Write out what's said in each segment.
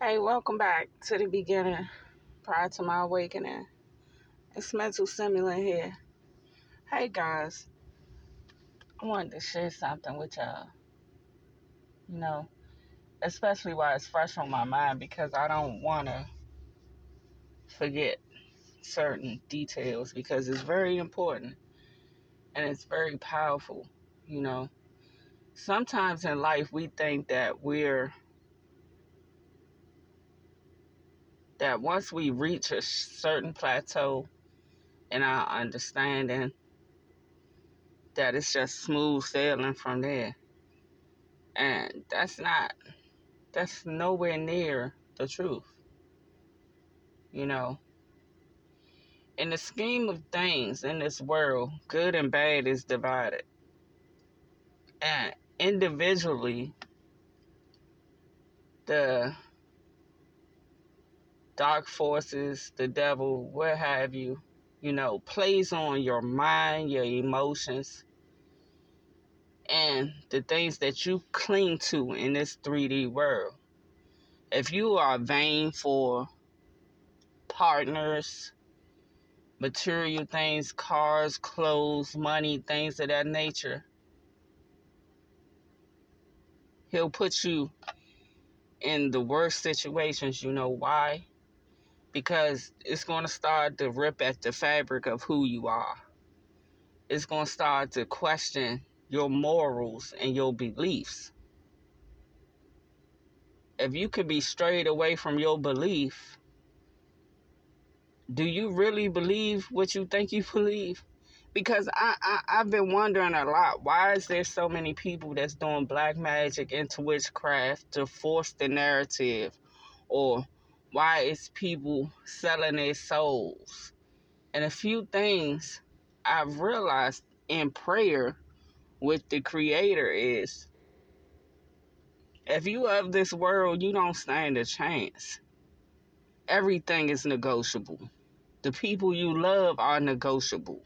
Hey, welcome back to the beginning prior to my awakening. It's Mental Stimulant here. Hey guys, I wanted to share something with y'all, you know, especially while it's fresh on my mind because I don't want to forget certain details because it's very important and it's very powerful, you know. Sometimes in life we think that once we reach a certain plateau in our understanding, that it's just smooth sailing from there. And that's nowhere near the truth. You know, in the scheme of things in this world, good and bad is divided. And individually, the dark forces, the devil, what have you, plays on your mind, your emotions, and the things that you cling to in this 3D world. If you are vain for partners, material things, cars, clothes, money, things of that nature, he'll put you in the worst situations. You know why? Because it's going to start to rip at the fabric of who you are. It's going to start to question your morals and your beliefs. If you could be strayed away from your belief, do you really believe what you think you believe? Because I've been wondering a lot, why is there so many people that's doing black magic into witchcraft to force the narrative? Or why is people selling their souls? And a few things I've realized in prayer with the Creator is, if you of this world, you don't stand a chance. Everything is negotiable. The people you love are negotiable.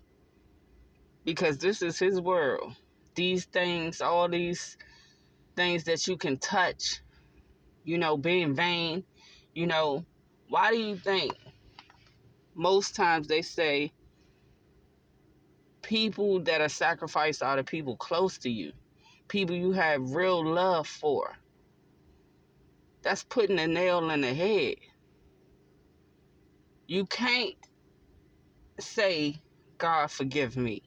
Because this is His world. These things, all these things that you can touch, being vain, why do you think most times they say people that are sacrificed are the people close to you, people you have real love for? That's putting a nail in the head. You can't say, God forgive me,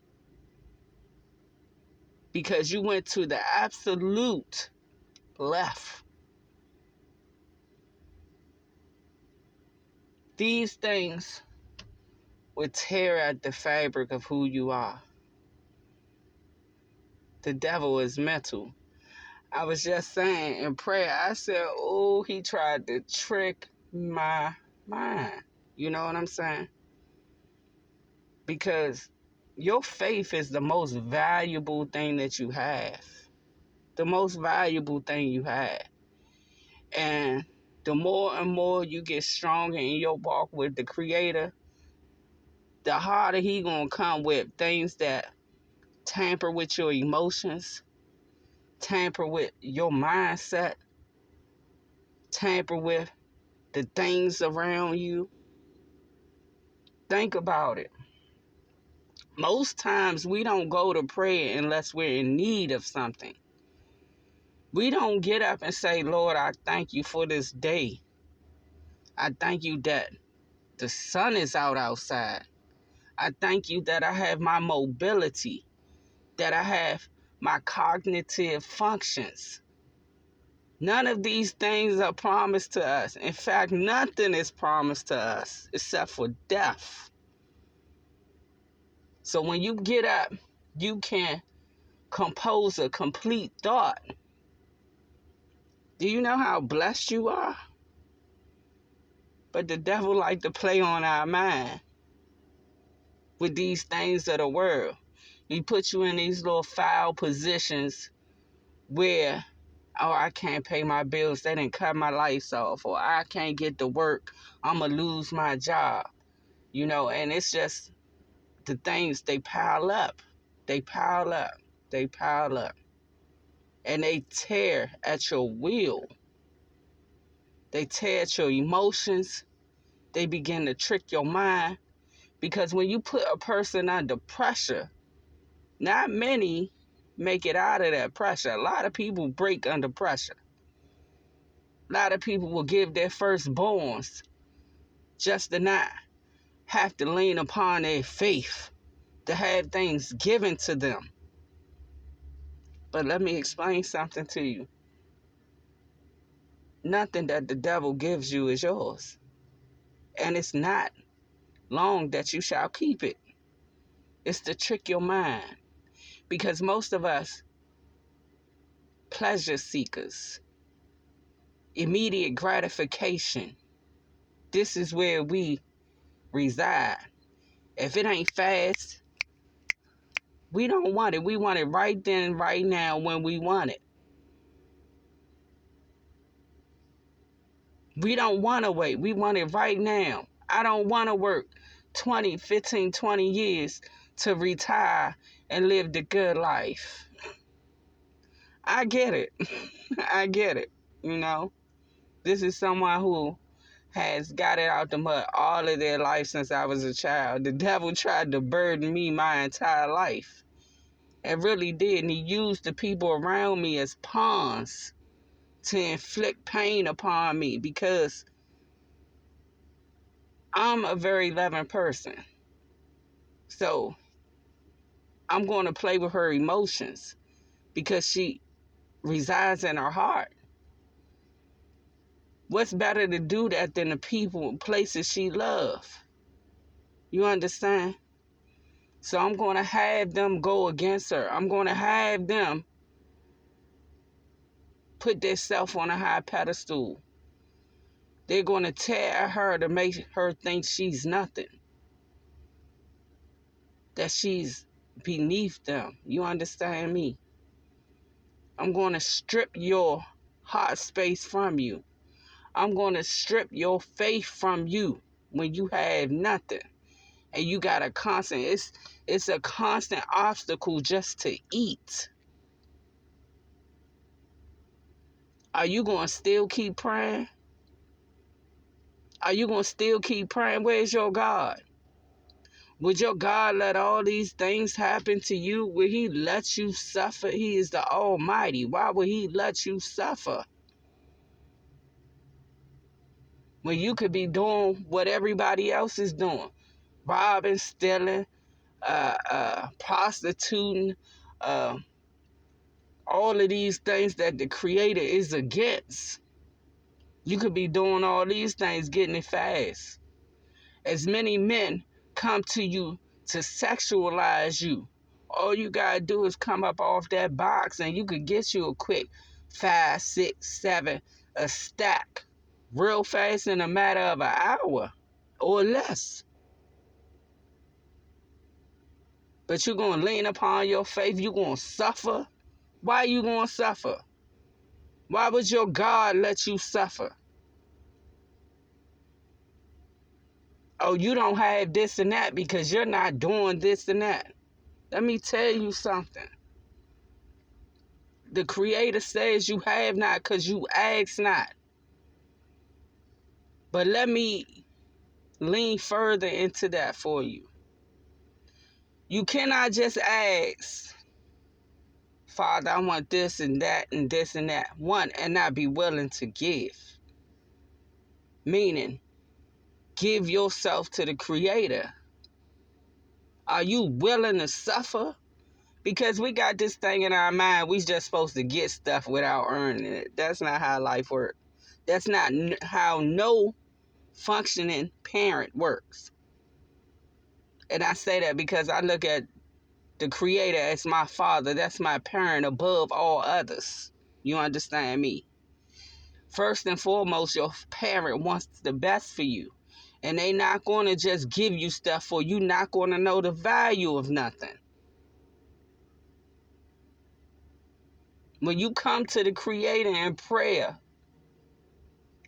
because you went to the absolute left. These things would tear at the fabric of who you are. The devil is mental. I was just saying in prayer, I said, oh, he tried to trick my mind. You know what I'm saying? Because your faith is the most valuable thing that you have. The most valuable thing you have. And the more and more you get stronger in your walk with the Creator, the harder he gonna come with things that tamper with your emotions, tamper with your mindset, tamper with the things around you. Think about it. Most times we don't go to prayer unless we're in need of something. We don't get up and say, Lord, I thank you for this day. I thank you that the sun is out outside. I thank you that I have my mobility, that I have my cognitive functions. None of these things are promised to us. In fact, nothing is promised to us except for death. So when you get up, you can compose a complete thought. Do you know how blessed you are? But the devil like to play on our mind with these things of the world. He put you in these little foul positions where, oh, I can't pay my bills, they didn't cut my lights off, or I can't get to work, I'm going to lose my job. And it's just the things, they pile up. They pile up. They pile up. And they tear at your will. They tear at your emotions. They begin to trick your mind. Because when you put a person under pressure, not many make it out of that pressure. A lot of people break under pressure. A lot of people will give their firstborns just to not have to lean upon their faith, to have things given to them. But let me explain something to you. Nothing that the devil gives you is yours. And it's not long that you shall keep it. It's to trick your mind. Because most of us, pleasure seekers, immediate gratification, this is where we reside. If it ain't fast, we don't want it. We want it right then, right now, when we want it. We don't want to wait. We want it right now. I don't want to work 20, 15, 20 years to retire and live the good life. I get it. I get it. You know, this is someone who has got it out the mud all of their life since I was a child. The devil tried to burden me my entire life. It really did. And he used the people around me as pawns to inflict pain upon me because I'm a very loving person. So I'm going to play with her emotions because she resides in her heart. What's better to do that than the people, places she loves? You understand? So I'm going to have them go against her. I'm going to have them put themselves on a high pedestal. They're going to tear her to make her think she's nothing, that she's beneath them. You understand me? I'm going to strip your heart space from you. I'm going to strip your faith from you when you have nothing. And you got a constant, it's a constant obstacle just to eat. Are you going to still keep praying? Are you going to still keep praying? Where's your God? Would your God let all these things happen to you? Will he let you suffer? He is the Almighty. Why would he let you suffer? When you could be doing what everybody else is doing. Robbing, stealing, prostituting, all of these things that the Creator is against. You could be doing all these things, getting it fast. As many men come to you to sexualize you, all you gotta do is come up off that box and you could get you a quick 5, 6, 7, a stack real fast in a matter of an hour or less. But you're going to lean upon your faith. You're going to suffer. Why are you going to suffer? Why would your God let you suffer? Oh, you don't have this and that because you're not doing this and that. Let me tell you something. The Creator says you have not because you ask not. But let me lean further into that for you. You cannot just ask, Father, I want this and that and this and that. One, and not be willing to give. Meaning, give yourself to the Creator. Are you willing to suffer? Because we got this thing in our mind, we just supposed to get stuff without earning it. That's not how life works. That's not how no functioning parent works. And I say that because I look at the Creator as my father. That's my parent above all others. You understand me? First and foremost, your parent wants the best for you. And they not going to just give you stuff or you not going to know the value of nothing. When you come to the Creator in prayer,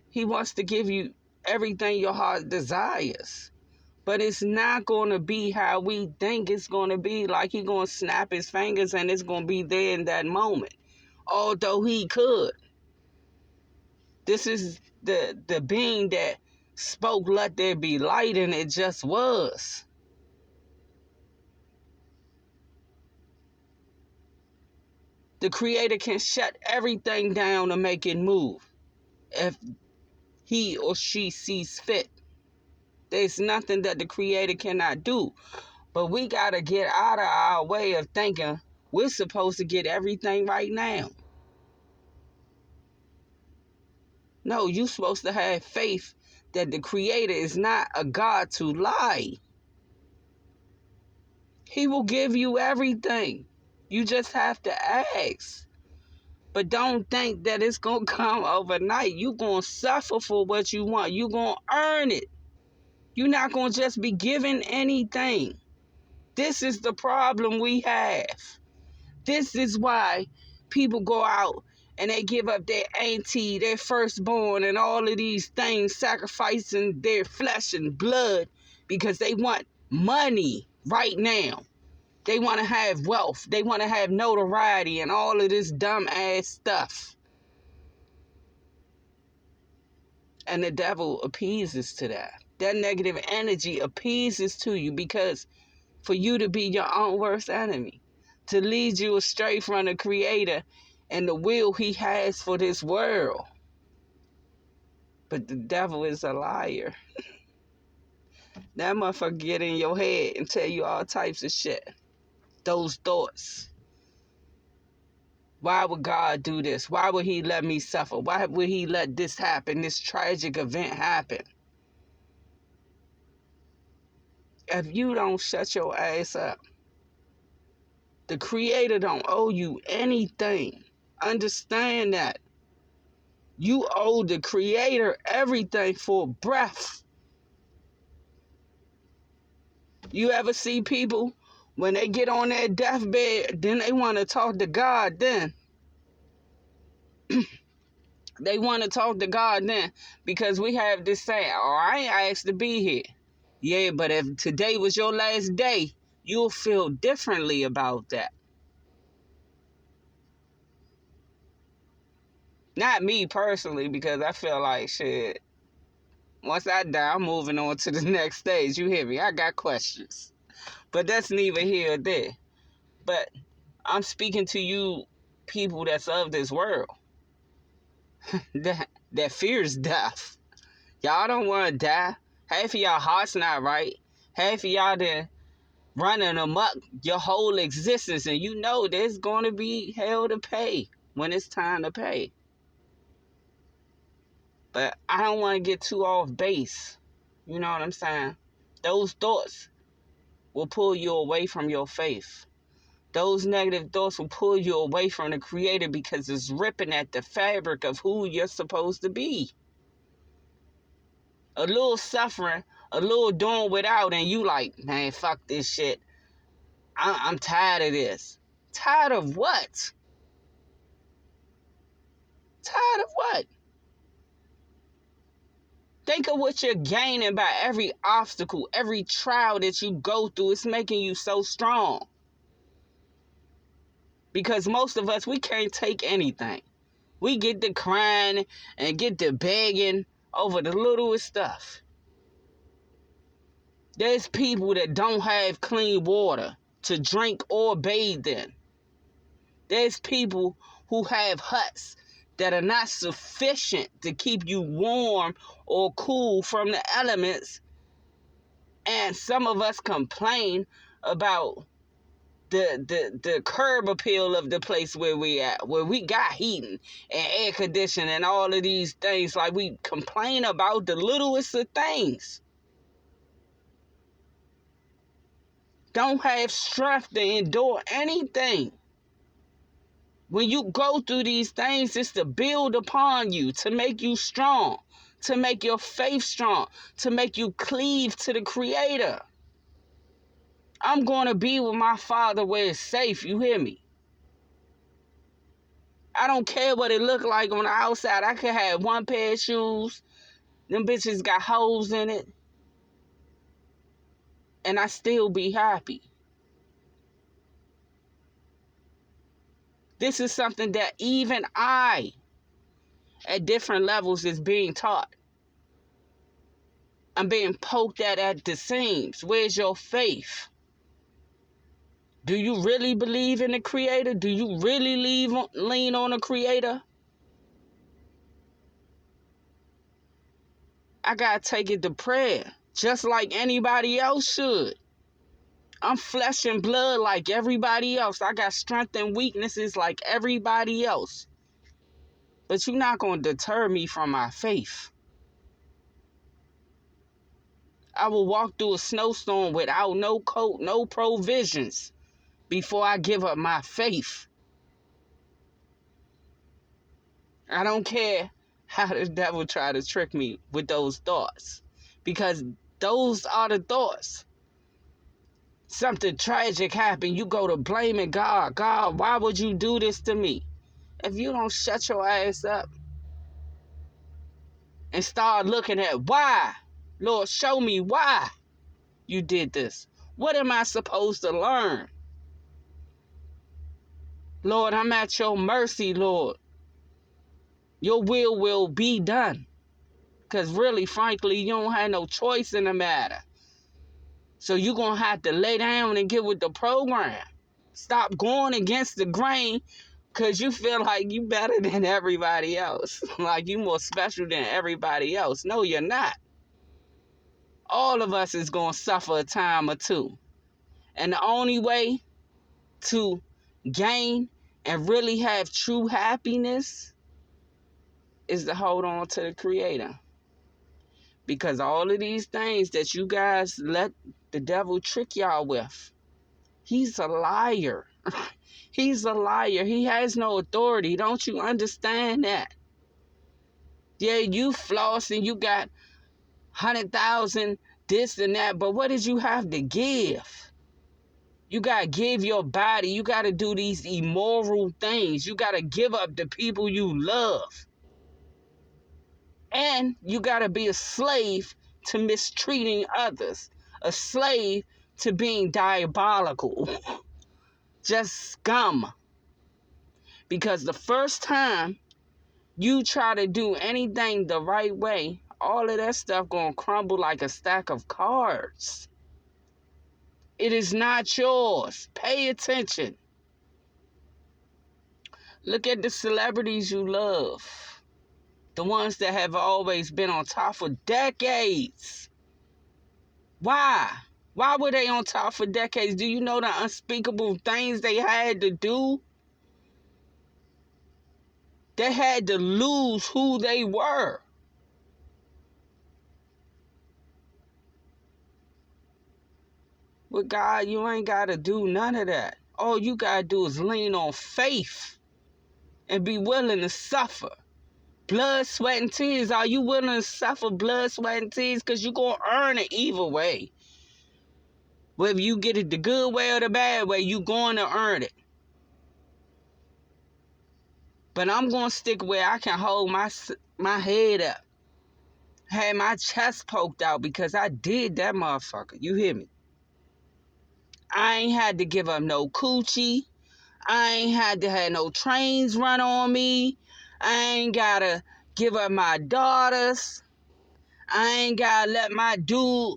he wants to give you everything your heart desires. But it's not going to be how we think it's going to be, like he's going to snap his fingers and it's going to be there in that moment. Although he could. This is the being that spoke, "Let there be light," and it just was. The Creator can shut everything down to make it move if he or she sees fit. There's nothing that the Creator cannot do. But we got to get out of our way of thinking we're supposed to get everything right now. No, you're supposed to have faith that the Creator is not a God to lie. He will give you everything. You just have to ask. But don't think that it's going to come overnight. You're going to suffer for what you want. You're going to earn it. You're not going to just be given anything. This is the problem we have. This is why people go out and they give up their auntie, their firstborn, and all of these things, sacrificing their flesh and blood because they want money right now. They want to have wealth. They want to have notoriety and all of this dumb ass stuff. And the devil appeases to that. That negative energy appeases to you because for you to be your own worst enemy, to lead you astray from the Creator and the will he has for this world. But the devil is a liar. That motherfucker get in your head and tell you all types of shit. Those thoughts. Why would God do this? Why would he let me suffer? Why would he let this happen, this tragic event happen? If you don't shut your ass up, the Creator don't owe you anything. Understand that. You owe the Creator everything for breath. You ever see people, when they get on their deathbed, then they want to talk to God then. They want to talk to God then because we have this saying, "Oh, I ain't asked to be here." Yeah, but if today was your last day, you'll feel differently about that. Not me personally, because I feel like shit. Once I die, I'm moving on to the next stage. You hear me? I got questions. But that's neither here or there. But I'm speaking to you people that's of this world. that fears death. Y'all don't want to die. Half of y'all heart's not right. Half of y'all then running amok your whole existence, and you know there's going to be hell to pay when it's time to pay. But I don't want to get too off base. You know what I'm saying? Those thoughts will pull you away from your faith. Those negative thoughts will pull you away from the Creator because it's ripping at the fabric of who you're supposed to be. A little suffering, a little doing without, and you like, man, fuck this shit. I'm tired of this. Tired of what? Tired of what? Think of what you're gaining by every obstacle, every trial that you go through. It's making you so strong. Because most of us, we can't take anything. We get to crying and get to begging over the littlest stuff. There's people that don't have clean water to drink or bathe in. There's people who have huts that are not sufficient to keep you warm or cool from the elements. And some of us complain about the curb appeal of the place where we at, where we got heating and air conditioning and all of these things. Like, we complain about the littlest of things. Don't have strength to endure anything. When you go through these things, it's to build upon you, to make you strong, to make your faith strong, to make you cleave to the Creator. I'm going to be with my Father where it's safe, you hear me? I don't care what it look like on the outside. I could have one pair of shoes, them bitches got holes in it, and I still be happy. This is something that even I at different levels is being taught. I'm being poked at the seams. Where's your faith? Do you really believe in the Creator? Do you really lean on the Creator? I gotta take it to prayer, just like anybody else should. I'm flesh and blood like everybody else. I got strength and weaknesses like everybody else. But you're not going to deter me from my faith. I will walk through a snowstorm without no coat, no provisions, before I give up my faith. I don't care how the devil try to trick me with those thoughts, because those are the thoughts. Something tragic happened, you go to blaming God. God, why would you do this to me? If you don't shut your ass up and start looking at why, Lord, show me why you did this. What am I supposed to learn? Lord, I'm at your mercy, Lord. Your will be done. Because really, frankly, you don't have no choice in the matter. So you're going to have to lay down and get with the program. Stop going against the grain because you feel like you better than everybody else. Like you more special than everybody else. No, you're not. All of us is going to suffer a time or two. And the only way to gain and really have true happiness is to hold on to the Creator. Because all of these things that you guys let the devil trick y'all with, he's a liar. He's a liar. He has no authority. Don't you understand that? Yeah, you floss and you got 100,000 this and that, but what did you have to give? You got to give your body. You got to do these immoral things. You got to give up the people you love. And you got to be a slave to mistreating others. A slave to being diabolical. Just scum. Because the first time you try to do anything the right way, all of that stuff gonna crumble like a stack of cards. It is not yours. Pay attention. Look at the celebrities you love. The ones that have always been on top for decades. Why? Why were they on top for decades? Do you know the unspeakable things they had to do? They had to lose who they were. With God, you ain't got to do none of that. All you got to do is lean on faith and be willing to suffer. Blood, sweat, and tears. Are you willing to suffer blood, sweat, and tears? Because you're going to earn it either way. Whether you get it the good way or the bad way, you're going to earn it. But I'm going to stick where I can hold my head up. Had my chest poked out because I did that motherfucker. You hear me? I ain't had to give up no coochie. I ain't had to have no trains run on me. I ain't got to give up my daughters. I ain't got to let my dude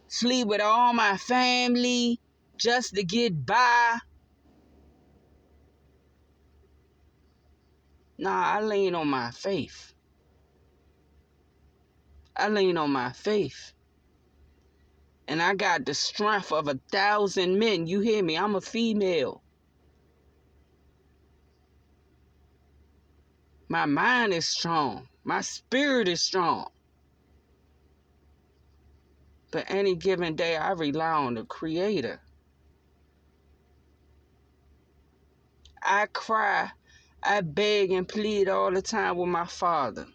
sleep with all my family just to get by. Nah, I lean on my faith. I lean on my faith. And I got the strength of 1,000 men. You hear me? I'm a female. My mind is strong. My spirit is strong. But any given day, I rely on the Creator. I cry, I beg and plead all the time with my Father.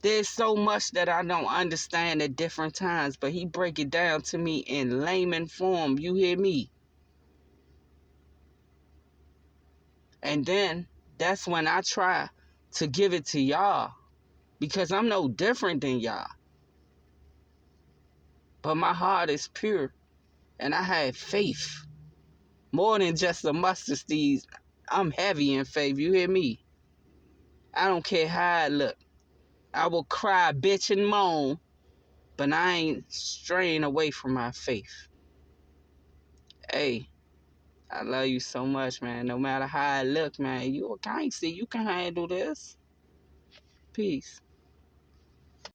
There's so much that I don't understand at different times, but He break it down to me in layman form. You hear me? And then that's when I try to give it to y'all, because I'm no different than y'all. But my heart is pure, and I have faith. More than just a mustard seed. I'm heavy in faith. You hear me? I don't care how I look. I will cry, bitch, and moan, but I ain't straying away from my faith. Hey, I love you so much, man. No matter how I look, man, you a gangster. You can handle this. Peace.